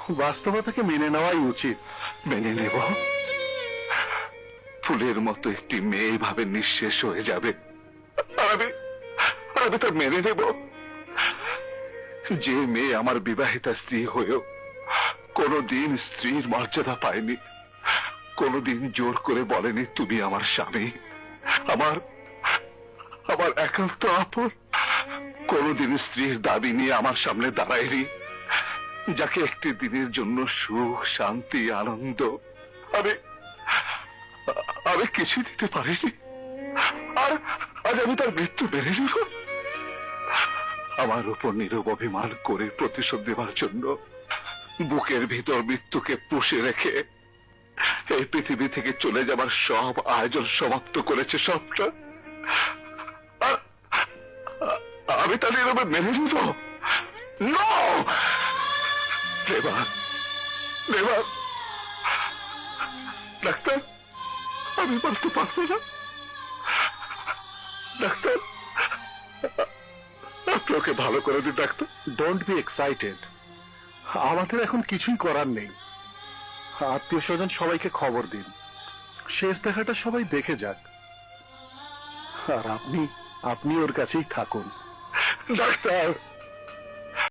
বাস্তবতাকে মেনে নেওয়াই উচিত। মেনে নেব? ফুলের মতো একটি মেয়ে এভাবে নিঃশেষ হয়ে যাবে, আমি আমি তো মেনে নেব? যে মেয়ে আমার বিবাহিতা স্ত্রী হয়েও কোনদিন স্ত্রীর মর্যাদা পায়নি, কোনদিন জোর করে বলেনি তুমি আমার স্বামী, আমার আমার একান্ত আপন, কোনদিন স্ত্রীর দাবি নিয়ে আমার সামনে দাঁড়ায়নি, যাকে একটি দিনের জন্য সুখ, শান্তি, আনন্দ আমি আমি কিছু দিতে পারিনি, আর আজ আমি তার মৃত্যু মেনে নিব? আমার উপর নীরব অভিমান করে প্রতিশোধ দেওয়ার জন্য বুকের ভিতর মৃত্যুকে পুষে রেখে এই পৃথিবী থেকে চলে যাবার সব আয়োজন সমাপ্ত করেছে সবটা। আর আমি তা নীরবে মেনে নিব? নো! Never, never. ডাক্তার, আমি বলতে পারবো না। ডাক্তার, আপনি ওকে ভালো করে দিন ডাক্তার। Don't be excited. আমাদের এখন কিছুই করার নেই। আত্মীয় স্বজন সবাইকে খবর দিন, শেষ দেখাটা সবাই দেখে যাক। আর আপনি ওর কাছেই থাকুন। ডাক্তার,